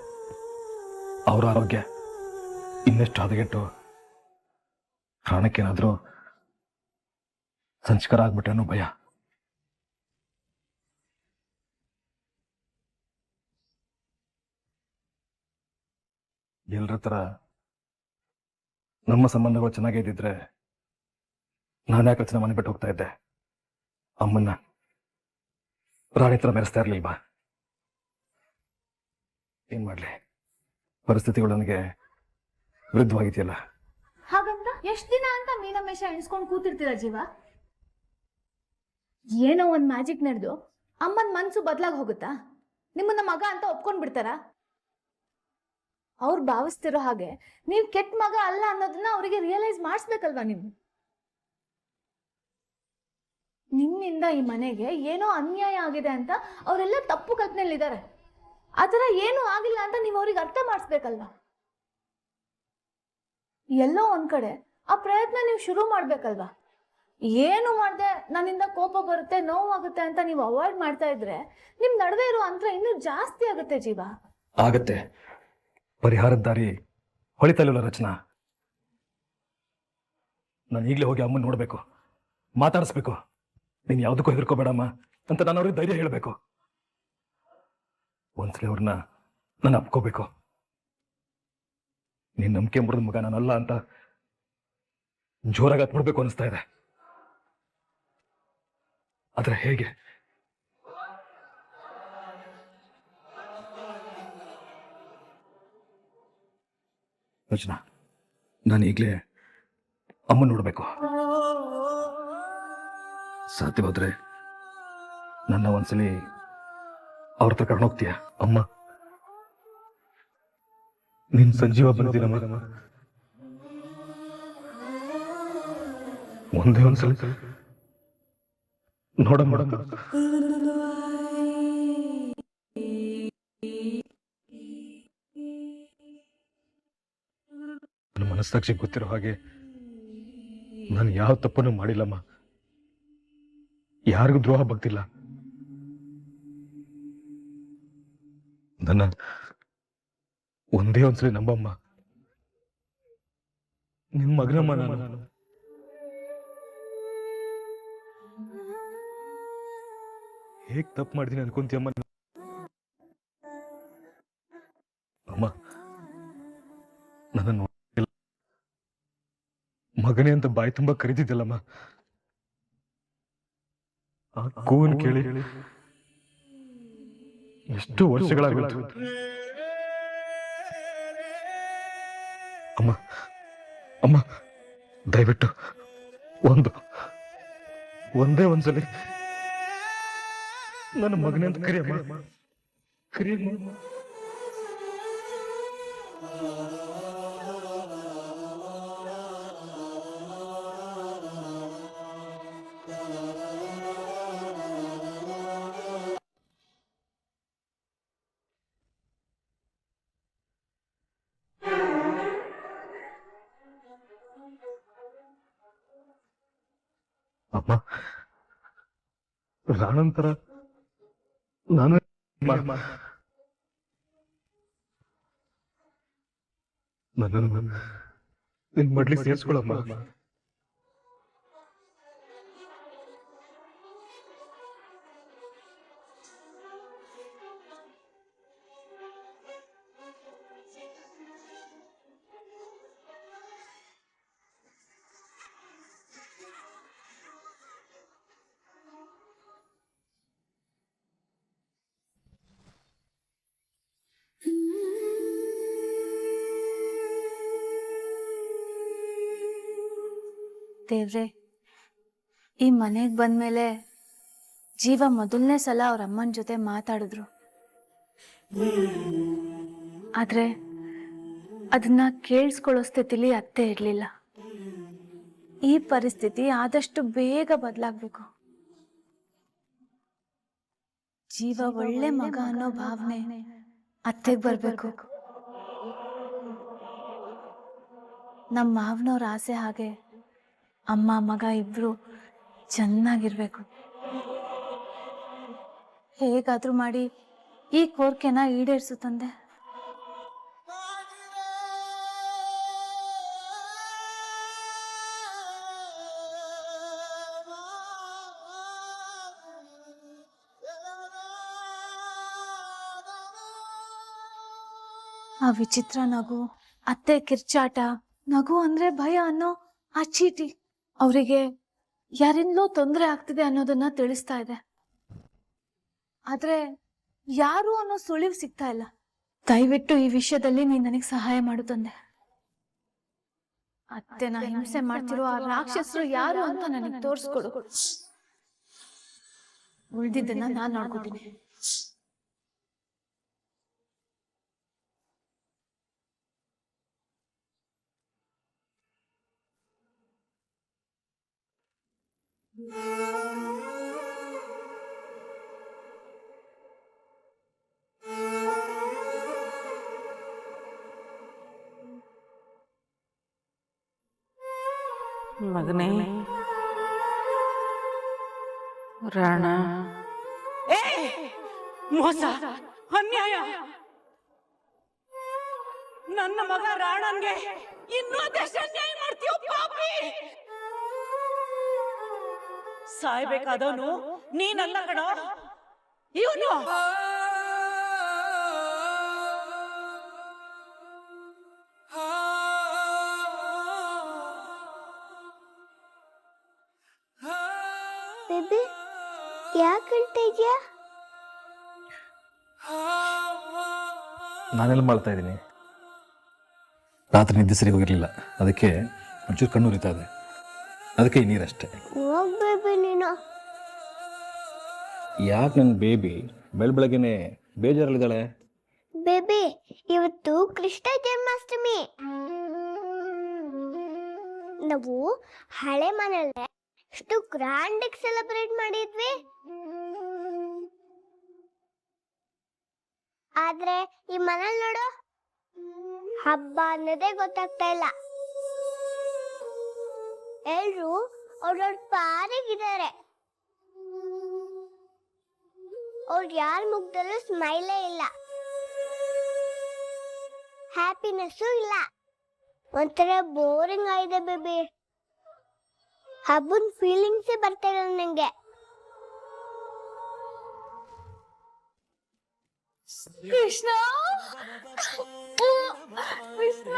ಅವರ ಆರೋಗ್ಯ ಇನ್ನೆಷ್ಟು ಹದಗೆಟ್ಟು ಪ್ರಾಣಕ್ಕೇನಾದ್ರೂ ಸಂಸ್ಕಾರ ಆಗ್ಬಿಟ್ರೆ ಅನ್ನೋ ಭಯ. ಎಲ್ಲರ ಹತ್ರ ನಮ್ಮ ಸಂಬಂಧಗಳು ಚೆನ್ನಾಗೇ ಇದ್ದಿದ್ರೆ ನಾನು ಯಾಕೆ ರಚನೆ ಮನೆ ಬಿಟ್ಟು ಹೋಗ್ತಾ ಇದ್ದೆ? ಅಮ್ಮನ್ನ ರಾಣಿ ಹತ್ರ ಮೆರೆಸ್ತಾ ಇರ್ಲಿಲ್ವಾ? ಏನ್ ಮಾಡ್ಲಿ, ಪರಿಸ್ಥಿತಿಗಳು ನನಗೆ ವಿರುದ್ಧವಾಗಿದೆಯಲ್ಲ. ಹಾಗಂತ ಎಷ್ಟ್ ದಿನ ಅಂತ ಮೀನಮೇಷ ಎಣಿಸ್ಕೊಂಡು ಕೂತಿರ್ತೀರ ಜೀವ? ಏನೋ ಒಂದ್ ಮ್ಯಾಜಿಕ್ ನಡೆದು ಅಮ್ಮನ್ ಮನ್ಸು ಬದ್ಲಾಗ್ ಹೋಗುತ್ತಾ? ನಿಮ್ಮನ್ನ ಮಗ ಅಂತ ಒಪ್ಕೊಂಡ್ ಬಿಡ್ತಾರ? ಅವ್ರು ಭಾವಿಸ್ತಿರೋ ಹಾಗೆ ನೀವ್ ಕೆಟ್ಟ ಮಗ ಅಲ್ಲ ಅನ್ನೋದನ್ನ ಅವರಿಗೆ ರಿಯಲೈಸ್ ಮಾಡಿಸ್ಬೇಕಲ್ವಾ ನೀವು? ನಿಮ್ಮಿಂದ ಈ ಮನೆಗೆ ಏನೋ ಅನ್ಯಾಯ ಆಗಿದೆ ಅಂತ ಅವರೆಲ್ಲ ತಪ್ಪು ಕಲ್ಪನೆಯಲ್ಲಿದ್ದಾರೆ. ಆತರ ಏನೂ ಆಗಿಲ್ಲ ಅಂತ ನೀವು ಅವ್ರಿಗೆ ಅರ್ಥ ಮಾಡಿಸ್ಬೇಕಲ್ವಾ? ಎಲ್ಲೋ ಒಂದ್ ಕಡೆ ಆ ಪ್ರಯತ್ನ ನೀವು ಶುರು ಮಾಡ್ಬೇಕಲ್ವಾ? ಏನು ಮಾಡ್ದೆ ನನ್ನಿಂದ ಕೋಪ ಬರುತ್ತೆ, ನೋವಾಗುತ್ತೆ ಅಂತ ನೀವು ಅವಾಯ್ಡ್ ಮಾಡ್ತಾ ಇದ್ರೆ ನಿಮ್ ನಡುವೆ ಇರೋ ಅಂತರ ಇನ್ನೂ ಜಾಸ್ತಿ ಆಗುತ್ತೆ ಜೀವ. ಆಗತ್ತೆ. ಪರಿಹಾರದ ದಾರಿ ಹೊಳಿತಲ್ಲ ರಚನಾ. ನಾನು ಈಗಲೇ ಹೋಗಿ ಅಮ್ಮನ್ ನೋಡ್ಬೇಕು, ಮಾತಾಡಿಸ್ಬೇಕು. ನೀನ್ ಯಾವ್ದಕ್ಕೂ ಹೆದರ್ಕೋಬೇಡಮ್ಮ ಅಂತ ನಾನು ಅವ್ರಿಗೆ ಧೈರ್ಯ ಹೇಳ್ಬೇಕು. ಒಂದ್ಸಲಿ ಅವ್ರನ್ನ ನಾನು ಅಪ್ಕೋಬೇಕು. ನೀನ್ ನಂಬಿಕೆ ಮುರಿದ ಮಗ ನಾನಲ್ಲ ಅಂತ ಜೋರಾಗಿ ಹತ್ಬಿಡ್ಬೇಕು ಅನಿಸ್ತಾ ಇದೆ. ಆದ್ರೆ ಹೇಗೆ? ರಚನಾ, ನಾನು ಈಗಲೇ ಅಮ್ಮನ್ ನೋಡ್ಬೇಕು. ಸಾಧ್ಯವಾದ್ರೆ ನನ್ನ ಒಂದ್ಸಲಿ ಅವ್ರ ಹತ್ರ ಕರ್ಕೊಂಡು ಹೋಗ್ತೀಯ? ಅಮ್ಮ, ನಿನ್ ಸಂಜೀವ ಬಂದಿದ್ದೀನಮ್ಮ. ಒಂದೇ ಒಂದ್ಸಲಿ ನೋಡಮ್ಮ. ನನ್ನ ಮನಸ್ಸಾಕ್ಷಿ ಗೊತ್ತಿರೋ ಹಾಗೆ ನಾನು ಯಾವ ತಪ್ಪನ್ನು ಮಾಡಿಲ್ಲಮ್ಮ. ಯಾರಿಗೂ ದ್ರೋಹ ಬಗ್ತಿಲ್ಲ. ನನ್ನ ಒಂದೇ ಒಂದ್ಸಲಿ ನಂಬಮ್ಮ. ನಿನ್ ಮಗನಮ್ಮ ನಾನು. ಹೇಗ್ ತಪ್ಪು ಮಾಡಿದೀನಿ ಅನ್ಕೊಂತೀಯಮ್ಮ? ಅಮ್ಮ, ನನ್ನ ಮಗನೇ ಅಂತ ಬಾಯಿ ತುಂಬಾ ಕರೀತಿದ್ದಲ್ಲಮ್ಮ. ಆ ಕೂನ್ ಕೇಳಿ ಎಷ್ಟು ವರ್ಷಗಳಾಗೋಯ್ತು. ಅಮ್ಮ ಅಮ್ಮ, ದಯವಿಟ್ಟು ಒಂದೇ ಒಂದ್ಸಲಿ ನನ್ನ ಮಗನೇ ಅಂತ ಕರಿಯಮ್ಮ. ಕರಿಯಮ್ಮ. ಅಮ್ಮ, ರಾಣಂತರ ನಾನು ನನ್ನನ್ನು ನಿನ್ ಮಡ್ಲಿಗೆ ಸೇರಿಸ್ಕೊಳಮ್ಮ. ದೇವ್ರೆ, ಈ ಮನೆಗೆ ಬಂದ್ಮೇಲೆ ಜೀವ ಮೊದಲನೇ ಸಲ ಅವ್ರ ಅಮ್ಮನ ಜೊತೆ ಮಾತಾಡಿದ್ರು. ಆದ್ರೆ ಅದನ್ನ ಕೇಳಿಸ್ಕೊಳ್ಳೋ ಸ್ಥಿತಿಲಿ ಅತ್ತೆ ಇರ್ಲಿಲ್ಲ. ಈ ಪರಿಸ್ಥಿತಿ ಆದಷ್ಟು ಬೇಗ ಬದಲಾಗ್ಬೇಕು. ಜೀವ ಒಳ್ಳೆ ಮಗ ಅನ್ನೋ ಭಾವನೆ ಅತ್ತೆಗ್ ಬರ್ಬೇಕು. ನಮ್ಮ ಮಾವನವ್ರ ಆಸೆ ಹಾಗೆ ಅಮ್ಮ ಮಗ ಇಬ್ರು ಚೆನ್ನಾಗಿರ್ಬೇಕು. ಹೇಗಾದ್ರೂ ಮಾಡಿ ಈ ಕೋರಿಕೆನ ಈಡೇರಿಸು ತಂದೆ. ಆ ವಿಚಿತ್ರ ನಗು, ಅತ್ತೆ ಕಿರ್ಚಾಟ, ನಗು ಅಂದ್ರೆ ಭಯ ಅನ್ನೋ ಆ ಚೀಟಿ ಅವರಿಗೆ ಯಾರಿಂದಲೂ ತೊಂದರೆ ಆಗ್ತಿದೆ ಅನ್ನೋದನ್ನ ತಿಳಿಸ್ತಾ ಇದೆ. ಆದ್ರೆ ಯಾರು ಅನ್ನೋ ಸುಳಿವು ಸಿಗ್ತಾ ಇಲ್ಲ. ದಯವಿಟ್ಟು ಈ ವಿಷಯದಲ್ಲಿ ನೀನ್ ನನಗೆ ಸಹಾಯ ಮಾಡು ತಂದೆ. ಅತ್ತೆನ ಹಿಂಸೆ ಮಾಡ್ತಿರೋ ಆ ರಾಕ್ಷಸರು ಯಾರು ಅಂತ ನನಗೆ ತೋರಿಸ್ಕೊಡು. ಉಳ್ದಿದ್ದನ್ನ ನಾನ್ ನೋಡ್ಕೊತೀನಿ. ಮಗನೇ ರಾಣ, ಮೋಸ, ಅನ್ಯಾಯ. ನನ್ನ ಮಗ ರಾಣನ್ಗೆ ಇನ್ನೂ ಅದೆಷ್ಟು ಅನ್ಯಾಯ ಮಾಡ್ತೀಯೋ ಪಾಪಿ. ಸಾಯ್ಬೇಕಾದವನು ನೀನಲ್ಲ ಕಣ, ಇವನು. ಬೇಬಿ ಯಾಕೆ ಹೇಳ್ತಾ ಇದೆಯಾ? ನಾನೆಲ್ಲ ಮಾಡ್ತಾ ಇದ್ದೀನಿ. ರಾತ್ರಿ ನಿದ್ದೆ ಸರಿ ಹೋಗಿರ್ಲಿಲ್ಲ, ಅದಕ್ಕೆ ಒಂಚೂರು ಕಣ್ಣು ಉರಿತಾ ಇದೆ. ಅದಕ್ಕೆ ಈ ನೀರಷ್ಟೇ. ಹೋಗ್ಬೇಬಿ ನೀನು. ಯಾಕೆ ನನ್ನ ಬೇಬಿ ಬೆಳಗ್ಗೆನೆ ಬೇಜಾರಲ್ಲಿದ್ದಾಳೆ? ಬೇಬಿ ಇವತ್ತು ಕೃಷ್ಣ ಜನ್ಮಾಷ್ಟಮಿ. ನಾವು ಹಳೆ ಮನೆಯಲ್ಲೇ ಎಷ್ಟು ಗ್ರ್ಯಾಂಡ್ ಆಗಿ ಸೆಲೆಬ್ರೇಟ್ ಮಾಡಿದ್ವಿ. ಆದ್ರೆ ಈ ಮನೇಲಿ ನೋಡು, ಹಬ್ಬ ಅನ್ನೋದೇ ಗೊತ್ತಾಗ್ತಾ ಇಲ್ಲ. ಎಲ್ರು ಅವ್ರವ್ರ ಪಾರಿಗಿದ್ದಾರೆ. ಅವ್ರು ಯಾರ ಮುಖದಲ್ಲೂ ಸ್ಮೈಲೇ ಇಲ್ಲ, ಹ್ಯಾಪಿನೆಸ್ಸು ಇಲ್ಲ. ಒಂಥರ ಬೋರಿಂಗ್ ಆಗಿದೆ ಬೇಬಿ. ಹಬ್ಬದ ಫೀಲಿಂಗ್ಸೇ ಬರ್ತಾ ಇಲ್ಲ ನಂಗೆ. ಕೃಷ್ಣ, ಕೃಷ್ಣ,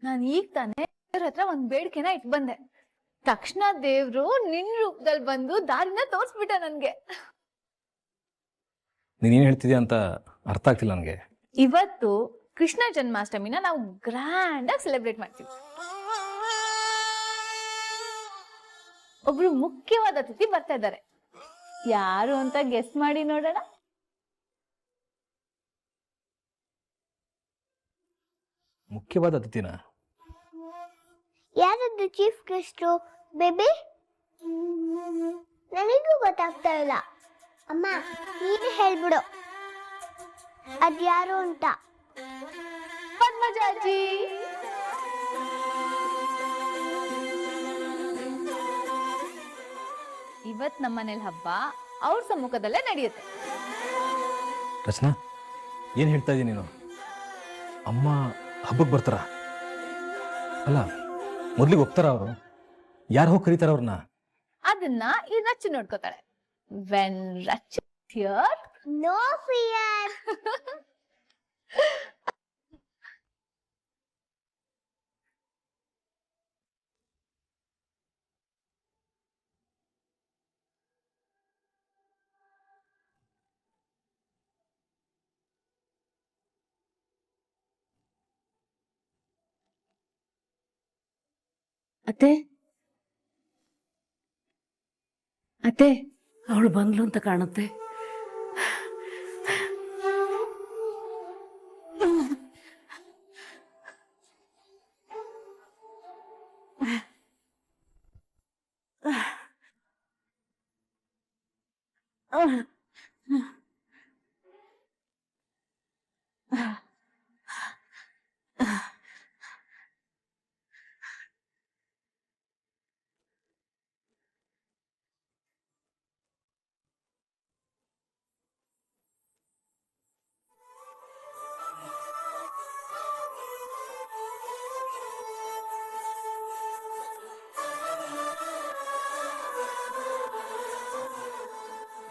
ನಾನು ಈಗ ತಾನೇ ದೇವ್ರ ಹತ್ರ ಒಂದ್ ಬೇಡಿಕೆನ ಇಟ್ ಬಂದೆ. ತಕ್ಷಣ ದೇವ್ರು ನಿನ್ ರೂಪದಲ್ಲಿ ಬಂದು ದಾರಿನ ತೋರ್ಸ್ಬಿಟ್ಟ ನನ್ಗೆ. ನೀನೇನು ಹೇಳ್ತಿದ್ಯಾ ಅಂತ ಅರ್ಥ ಆಗ್ತಿಲ್ಲ ನನಗೆ. ಇವತ್ತು ಕೃಷ್ಣ ಜನ್ಮಾಷ್ಟಮಿನ ನಾವು ಗ್ರ್ಯಾಂಡ್ ಆಗಿ ಸೆಲೆಬ್ರೇಟ್ ಮಾಡ್ತೀವಿ. ಒಬ್ರು ಮುಖ್ಯವಾದ ಅತಿಥಿ ಬರ್ತಾ ಇದ್ದಾರೆ. ಯಾರು ಅಂತ ಗೆಸ್ ಮಾಡಿ ನೋಡೋಣ. ಮುಖ್ಯವಾದ ಅತಿಥಿನ? ಯಾರದ್ದು ಚೀಫ್ ಗೆಸ್ಟು ಬೇಬಿ? ನನಗೂ ಗೊತ್ತಾಗ್ತಾ ಇಲ್ಲ. ಅಮ್ಮ ನೀನು ಹೇಳ್ಬಿಡು ಅದ್ಯಾರು ಅಂತ. ಪದ್ಮಜಾಜಿ. ಇವತ್ ನಮ್ಮನೇಲಿ ಹಬ್ಬ ಅವ್ರ ಸಮ್ಮುಖದಲ್ಲೇ ನಡೆಯುತ್ತೆ. ರಚನಾ, ಏನು ಹೇಳ್ತಾ ಇದ್ದೀನಿ ನೀನು? ಅಮ್ಮ ಹಬ್ಬಕ್ಕೆ ಬರ್ತಾರ? ಅಲ್ಲ, ಮೊದ್ಲಿಗೆ ಒಪ್ತಾರ ಅವರು? ಯಾರು ಹೋಗಿ ಕರೀತಾರ ಅವ್ರನ್ನ? ಅದನ್ನ ಈ ರಚ್ಚು ನೋಡ್ಕೋತಾಳೆ. When Rachu here, no fear. ಅತ್ತೆ, ಅತ್ತೆ, ಅವಳು ಬಂದ್ಲು ಅಂತ ಕಾಣುತ್ತೆ.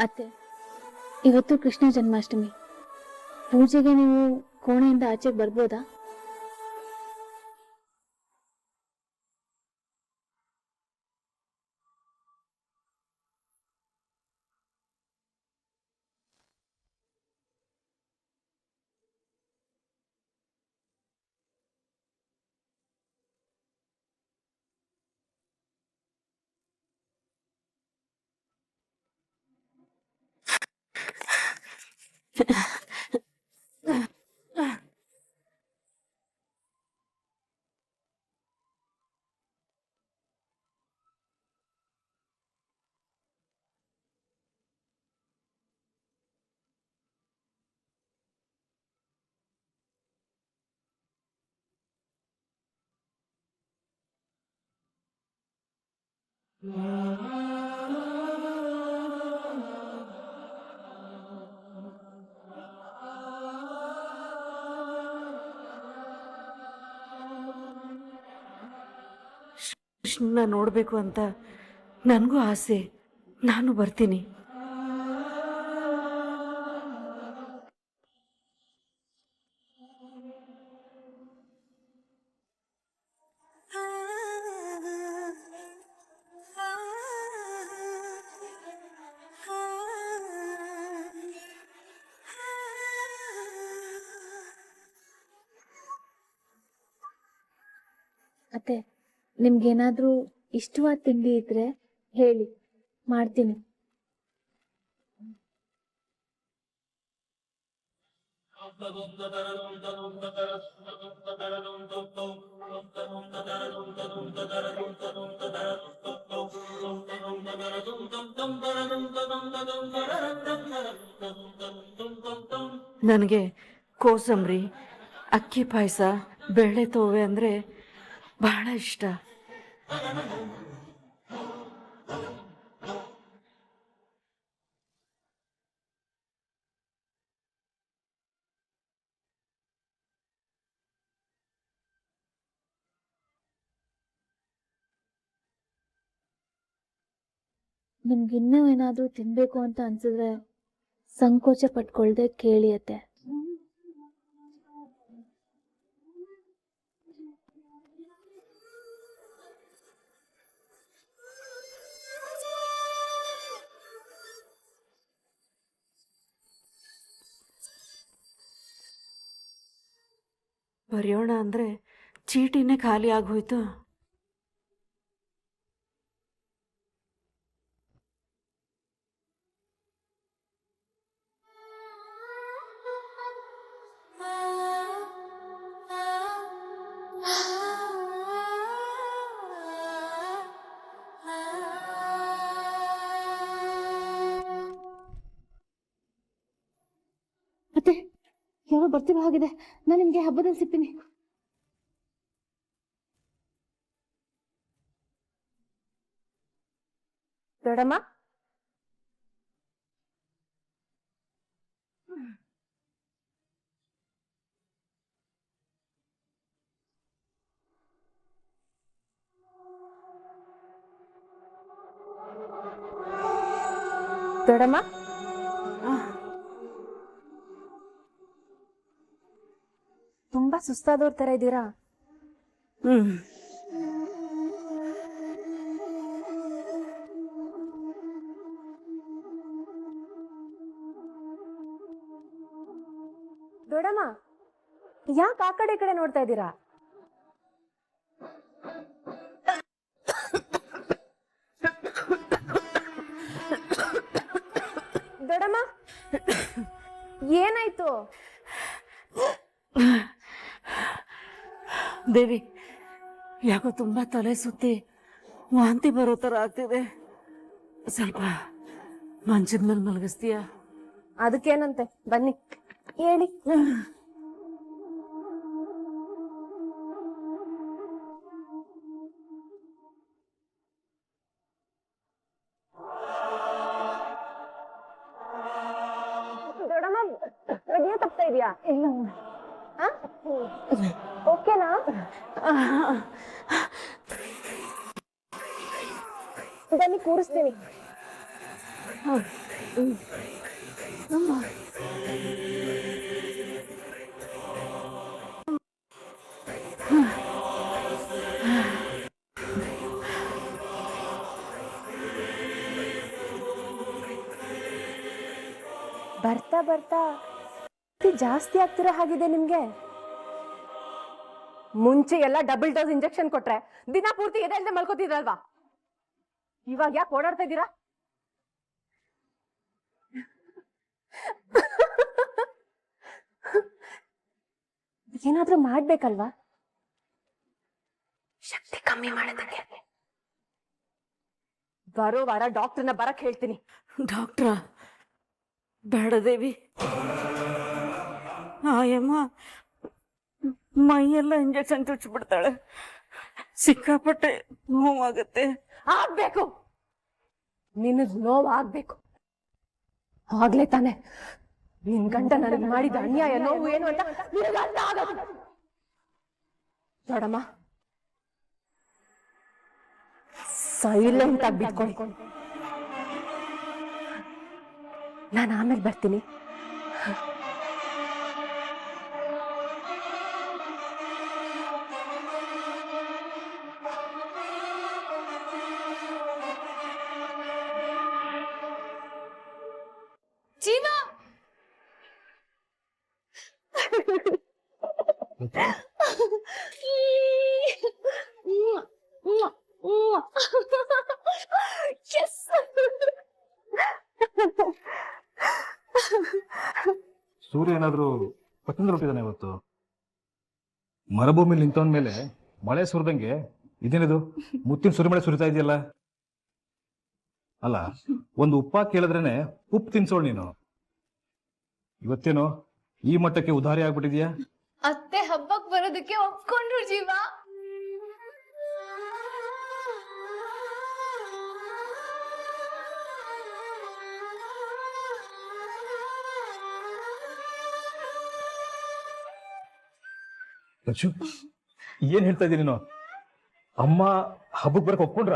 ಅತ್ತೆ, ಇವತ್ತು ಕೃಷ್ಣ ಜನ್ಮಾಷ್ಟಮಿ. ಪೂಜೆಗೆ ನೀವು ಕೋಣೆಯಿಂದ ಆಚೆಗೆ ಬರ್ಬೋದಾ? ಕೃಷ್ಣನ ನೋಡ್ಬೇಕು ಅಂತ ನನಗೂ ಆಸೆ. ನಾನು ಬರ್ತೀನಿ. ಅತ್ತೆ, ನಿಮ್ಗೇನಾದ್ರೂ ಇಷ್ಟವಾದ ತಿಂಡಿ ಇದ್ರೆ ಹೇಳಿ, ಮಾಡ್ತೀನಿ. ನನಗೆ ಕೋಸಂಬರಿ, ಅಕ್ಕಿ ಪಾಯಸ, ಬೇಳೆ ತೋವೆ ಅಂದರೆ ಬಹಳ ಇಷ್ಟ. ನಿಮ್ಗಿನ್ನೂ ಏನಾದ್ರೂ ತಿನ್ಬೇಕು ಅಂತ ಅನ್ಸಿದ್ರೆ ಸಂಕೋಚ ಪಟ್ಕೊಳ್ದೆ ಕೇಳಿ ಅತ್ತೆ. ಬರೆಯೋಣ ಅಂದರೆ ಚೀಟಿನೇ ಖಾಲಿ ಆಗೋಯ್ತು. ಅತ್ತೆ, ಯಾರೋ ಬರ್ತಿರೋ ಹಾಗಿದೆ. ನಾನು ನಿಮ್ಗೆ ಹಬ್ಬದಲ್ಲಿ ಸಿಗ್ತೀನಿ. ದೊಡಮ್ಮ, ದೊಡಮ್ಮ, ತುಂಬಾ ಸುಸ್ತಾದವ್ರ ತರ ಇದ್ದೀರಾ. ದೊಡಮ್ಮ, ಯಾಕೆ ಆ ಕಡೆ ಈ ಕಡೆ ನೋಡ್ತಾ ಇದ್ದೀರಾ? ಏನಾಯ್ತು? ದೇವಿ, ಯಾಕೋ ತುಂಬಾ ತಲೆ ಸುತ್ತಿ ವಾಂತಿ ಬರೋ ಥರ ಆಗ್ತಿದೆ. ಸ್ವಲ್ಪ ಮಂಚದ ಮೇಲೆ ಮಲಗಿಸ್ತೀಯಾ? ಅದಕ್ಕೇನಂತೆ, ಬನ್ನಿ ಹೇಳಿ. ದೊಡ್ಡಮ್ಮ ಪ್ರಜ್ಞೆ ತಪ್ತಾ ಇದೆಯಾ? ಇಲ್ಲ. ಓಕೆನಾ? ಬನ್ನಿ ಕೂರಿಸ್ತೀನಿ. ಬರ್ತಾ ಬರ್ತಾ ಜಾಸ್ತಿ ಆಗ್ತಿರೋ ಹಾಗಿದೆ ನಿಮ್ಗೆ. ಮುಂಚೆ ಎಲ್ಲ ಡಬಲ್ ಡೋಸ್ ಇಂಜೆಕ್ಷನ್ ಕೊಟ್ರೆ ದಿನ ಪೂರ್ತಿ ಎದೆ ಮಲ್ಕೋತಿದ್ರಲ್ವಾ? ಇವಾಗ ಯಾಕೆ ಓಡಾಡ್ತಾ ಇದ್ದೀರಾ? ಏನಾದ್ರೂ ಮಾಡ್ಬೇಕಲ್ವಾ? ಶಕ್ತಿ ಕಮ್ಮಿ ಮಾಡೋದಕ್ಕೆ ಬರೋ ವಾರ ಡಾಕ್ಟರ್ನ ಬರಕ್ ಹೇಳ್ತೀನಿ. ಡಾಕ್ಟ್ರ ಬೇಡ ದೇವಿ, ಆಯಮ್ಮ ಮೈಯೆಲ್ಲ ಇಂಜೆಕ್ಷನ್ ಚುಚ್ಚಿಬಿಡ್ತಾಳೆ, ಸಿಕ್ಕಾಪಟ್ಟೆ ನೋವಾಗುತ್ತೆ. ಆಗ್ಬೇಕು, ನಿನಗ್ ನೋವಾಗ್ಬೇಕು. ಆಗ್ಲೇ ತಾನೆ ನಿನ್ ಗಂಡ ನನಗೆ ಮಾಡಿದ ಅನ್ಯಾಯ ನೋವು ಏನು ಅಂತ ನಿನಗೆ ಅರ್ಥ ಆಗೋದು. ನೋಡಮ್ಮ, ಸೈಲೆಂಟ್ ಆಗಿ ಬಿಟ್ಕೊಳ್ಳಿ. ನಾನು ಆಮೇಲೆ ಬರ್ತೀನಿ. ಜೀವ, ಸೂರ್ಯ ಏನಾದ್ರೂ ಪಟ್ಟಣದ ಹೊರಟಿದ್ದಾನೆ ಇವತ್ತು. ಮರುಭೂಮಿಲಿ ನಿಂತವನ ಮೇಲೆ ಮಳೆ ಸುರಿದಂಗೆ ಇದೇನಿದು ಮುತ್ತಿನ ಸುರಿಮಳೆ ಸುರಿತಾ ಇದೆಯಲ್ಲ? ಅಲ್ಲ, ಒಂದು ಉಪ್ಪ ಕೇಳಿದ್ರೇನೆ ಉಪ್ಪು ತಿನ್ಸೋಳು ನೀನು. ಇವತ್ತೇನೋ ಈ ಮಟ್ಟಕ್ಕೆ ಉದಾರಿ ಆಗ್ಬಿಟ್ಟಿದ್ಯಾ? ಅತ್ತೆ ಹಬ್ಬಕ್ ಬರೋದಕ್ಕೆ ಒಪ್ಕೊಂಡ್ರು ಜೀವ. ಲಕ್ಷ್ಮಿ, ಏನ್ ಹೇಳ್ತಾ ಇದ್ದೀನಿ ನೀನು? ಅಮ್ಮ ಹಬ್ಬಕ್ಕೆ ಬರಕ್ ಒಪ್ಕೊಂಡ್ರ?